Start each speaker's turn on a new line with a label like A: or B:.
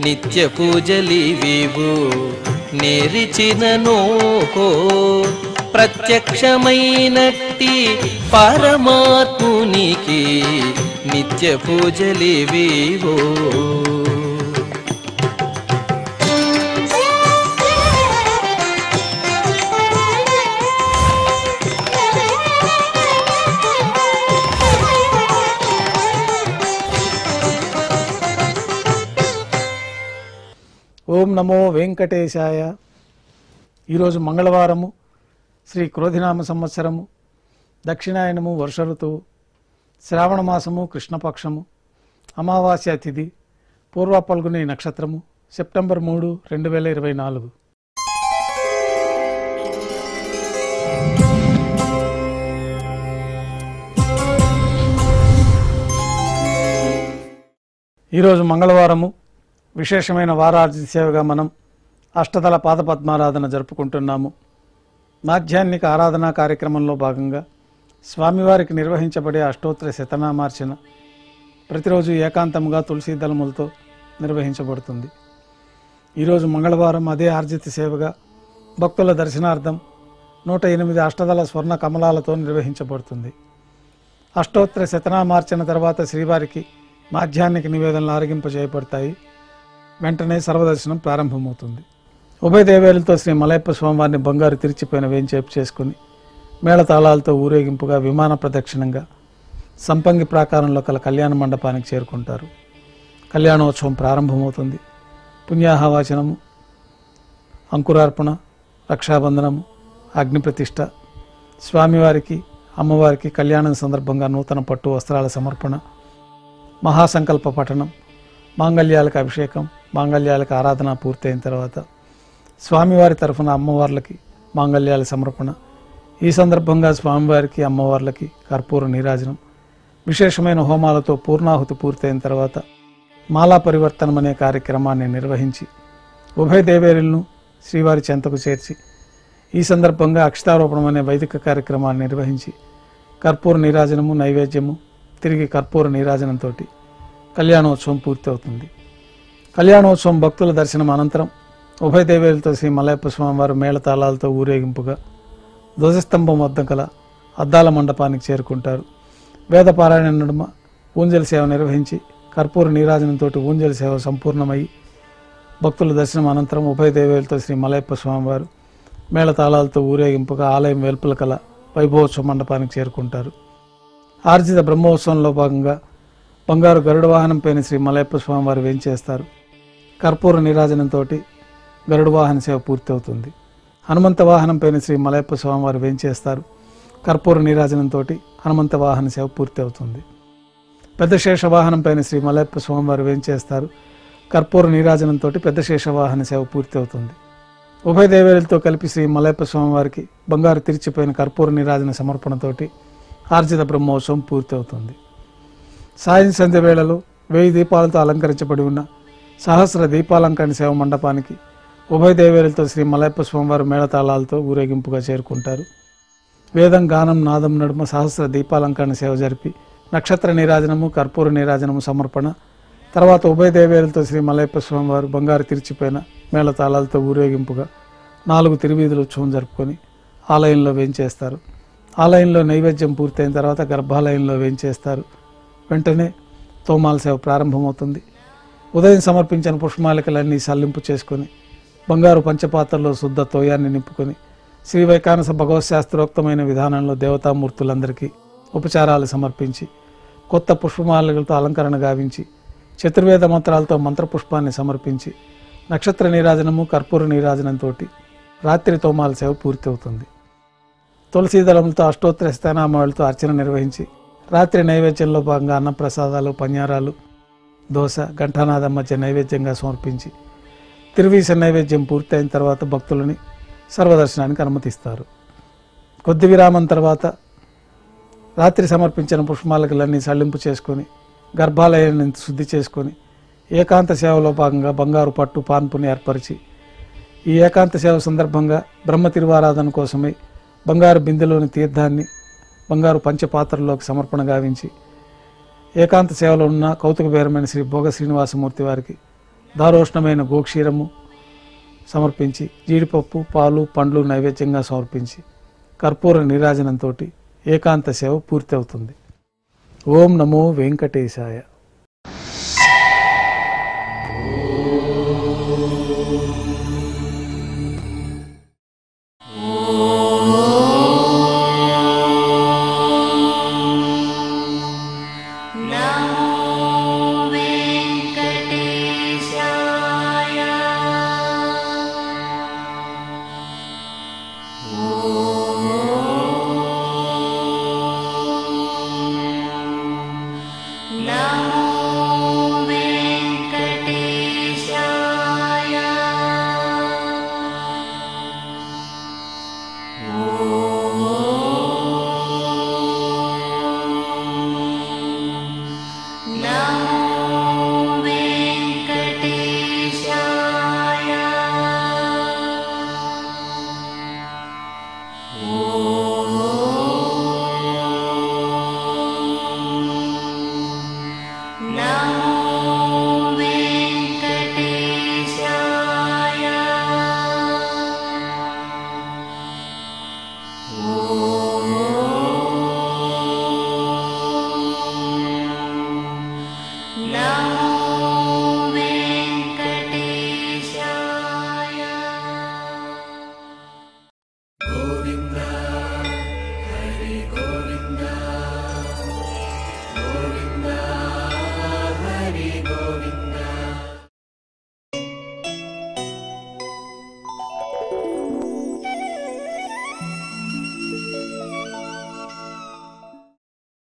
A: నిత్య పూజలివివు నేరిచిననో ప్రత్యక్షమైనట్టి పరమాత్మునికి నిత్య పూజలివివో.
B: ఓం నమో వెంకటేశాయ. ఈరోజు మంగళవారము, శ్రీ క్రోధినామ సంవత్సరము, దక్షిణాయనము, వర్ష ఋతువు, శ్రావణ మాసము, కృష్ణపక్షము, అమావాస్య తిథి, పూర్వ పల్గుని నక్షత్రము, సెప్టెంబర్ 3, 2024. ఈరోజు మంగళవారము, విశేషమైన వారార్జిత సేవగా మనం అష్టదళ పాదపద్మారాధన జరుపుకుంటున్నాము. మాధ్యాహ్నిక ఆరాధనా కార్యక్రమంలో భాగంగా స్వామివారికి నిర్వహించబడే అష్టోత్తర శతనామార్చన ప్రతిరోజు ఏకాంతముగా తులసీ దళములతో నిర్వహించబడుతుంది. ఈరోజు మంగళవారం అదే ఆర్జిత సేవగా భక్తుల దర్శనార్థం 108 అష్టదళ స్వర్ణ కమలాలతో నిర్వహించబడుతుంది. అష్టోత్తర శతనామార్చన తర్వాత శ్రీవారికి మాధ్యాహ్నిక నివేదనలు ఆరగింపజేయబడతాయి. వెంటనే సర్వదర్శనం ప్రారంభమవుతుంది. ఉభయ దేవేలతో శ్రీ మలయప్ప స్వామివారిని బంగారు తిరిచిపోయిన వేంచేపు చేసుకుని మేళతాళాలతో ఊరేగింపుగా విమాన ప్రదక్షిణంగా సంపంగి ప్రాకారంలో కల కళ్యాణ మండపానికి చేరుకుంటారు. కళ్యాణోత్సవం ప్రారంభమవుతుంది. పుణ్యాహవాచనము, అంకురార్పణ, రక్షాబంధనము, అగ్నిప్రతిష్ఠ, స్వామివారికి అమ్మవారికి కళ్యాణం సందర్భంగా నూతన పట్టు వస్త్రాల సమర్పణ, మహాసంకల్ప పఠనం, మాంగళ్యాలకు అభిషేకం, మాంగళ్యాలకు ఆరాధన పూర్తయిన తర్వాత స్వామివారి తరఫున అమ్మవార్లకి మాంగళ్యాల సమర్పణ. ఈ సందర్భంగా స్వామివారికి అమ్మవార్లకి కర్పూర నీరాజనం, విశేషమైన హోమాలతో పూర్ణాహుతి పూర్తయిన తర్వాత మాలా పరివర్తనం అనే కార్యక్రమాన్ని నిర్వహించి ఉభయ దేవేరులను శ్రీవారి చెంతకు చేర్చి ఈ సందర్భంగా అక్షతారోపణం అనే వైదిక కార్యక్రమాన్ని నిర్వహించి కర్పూర నీరాజనము, నైవేద్యము, తిరిగి కర్పూర నీరాజనంతో కళ్యాణోత్సవం పూర్తి అవుతుంది. కళ్యాణోత్సవం భక్తుల దర్శనం అనంతరం ఉభయ దేవేలతో శ్రీ మలయప్ప స్వామివారు మేళతాళాలతో ఊరేగింపుగా ధ్వజస్తంభం వద్ద కల అద్దాల మండపానికి చేరుకుంటారు. వేదపారాయణ నడుమ ఊంజల్ సేవ నిర్వహించి కర్పూర నీరాజనంతో ఊంజల్ సేవ సంపూర్ణమయ్యి భక్తుల దర్శనం అనంతరం ఉభయ దేవేలతో శ్రీ మలయప్ప స్వామివారు మేళతాళాలతో ఊరేగింపుగా ఆలయం వెలుపల కల వైభవోత్సవ మండపానికి చేరుకుంటారు. ఆర్జిత బ్రహ్మోత్సవంలో భాగంగా బంగారు గరుడ వాహనం పైన శ్రీ మలయప్ప స్వామివారు వేంచేస్తారు. కర్పూర నీరాజనంతో గరుడ వాహన సేవ పూర్తి అవుతుంది. హనుమంత వాహనం పైన శ్రీ మలయప్ప స్వామివారు వేంచేస్తారు. కర్పూర నీరాజనంతో హనుమంత వాహన సేవ పూర్తి అవుతుంది. పెద్ద శేష వాహనం పైన శ్రీ మలయప్ప స్వామివారు వేంచేస్తారు. కర్పూర నీరాజనంతో పెద్ద శేష వాహన సేవ పూర్తి అవుతుంది. ఉభయ దేవేలతో కలిపి శ్రీ మలయప్ప స్వామివారికి బంగారు తిరిచిపోయిన కర్పూర నీరాజన సమర్పణతోటి ఆర్జిత బ్రహ్మోత్సవం పూర్తి అవుతుంది. సాయం సంధ్య వేళలో 1000 దీపాలతో అలంకరించబడి ఉన్న సహస్ర దీపాలంకరణ సేవ మండపానికి ఉభయ దేవేలతో శ్రీ మలయప్ప స్వామివారు మేళతాళాలతో ఊరేగింపుగా చేరుకుంటారు. వేదం, గానం, నాదం నడుమ సహస్ర దీపాలంకరణ సేవ జరిపి నక్షత్ర నీరాజనము, కర్పూర నీరాజనము సమర్పణ తర్వాత ఉభయ దేవేలతో శ్రీ మలయప్ప స్వామివారు బంగారు తిరిచిపోయిన మేళతాళాలతో ఊరేగింపుగా 4 తిరువీధుల ఉత్సవం జరుపుకొని ఆలయంలో వేంచేస్తారు. ఆలయంలో నైవేద్యం పూర్తయిన తర్వాత గర్భాలయంలో వేంచేస్తారు. వెంటనే తోమాల సేవ ప్రారంభమవుతుంది. ఉదయం సమర్పించిన పుష్పమాలికలన్నీ సల్లింపు చేసుకొని బంగారు పంచపాత్రలో శుద్ధ తోయాన్ని నింపుకొని శ్రీ వైకానస భగవశాస్త్రోక్తమైన విధానంలో దేవతామూర్తులందరికీ ఉపచారాలు సమర్పించి కొత్త పుష్పమాలికలతో అలంకరణ గావించి చతుర్వేద మంత్రాలతో మంత్రపుష్పాన్ని సమర్పించి నక్షత్ర నీరాజనము, కర్పూర నీరాజనంతో రాత్రి తోమాల సేవ పూర్తి అవుతుంది. తులసీదళములతో అష్టోత్తర స్థానామాలతో అర్చన నిర్వహించి రాత్రి నైవేద్యంలో భాగంగా అన్నప్రసాదాలు, పన్యారాలు, దోశ, ఘంటానాదం మధ్య నైవేద్యంగా సమర్పించి తిరువీస నైవేద్యం పూర్తయిన తర్వాత భక్తులని సర్వదర్శనానికి అనుమతిస్తారు. కొద్ది విరామం తర్వాత రాత్రి సమర్పించిన పుష్పమాలికలన్నీ సళ్లింపు చేసుకొని గర్భాలయాన్ని శుద్ధి చేసుకొని ఏకాంత సేవలో భాగంగా బంగారు పట్టు పాన్పుని ఏర్పరిచి ఈ ఏకాంత సేవ సందర్భంగా బ్రహ్మ తిరువారాధన కోసమై బంగారు బిందెలోని తీర్థాన్ని బంగారు పంచపాత్రలోకి సమర్పణ గావించి ఏకాంత సేవలో ఉన్న కౌతుకబేరమైన శ్రీ భోగ శ్రీనివాసమూర్తి వారికి దారోష్ణమైన గోక్షీరము సమర్పించి, జీడిపప్పు, పాలు, పండ్లు నైవేద్యంగా సమర్పించి కర్పూర నీరాజనంతో ఏకాంత సేవ పూర్తి అవుతుంది. ఓం నమో వెంకటేశాయ.
C: Oh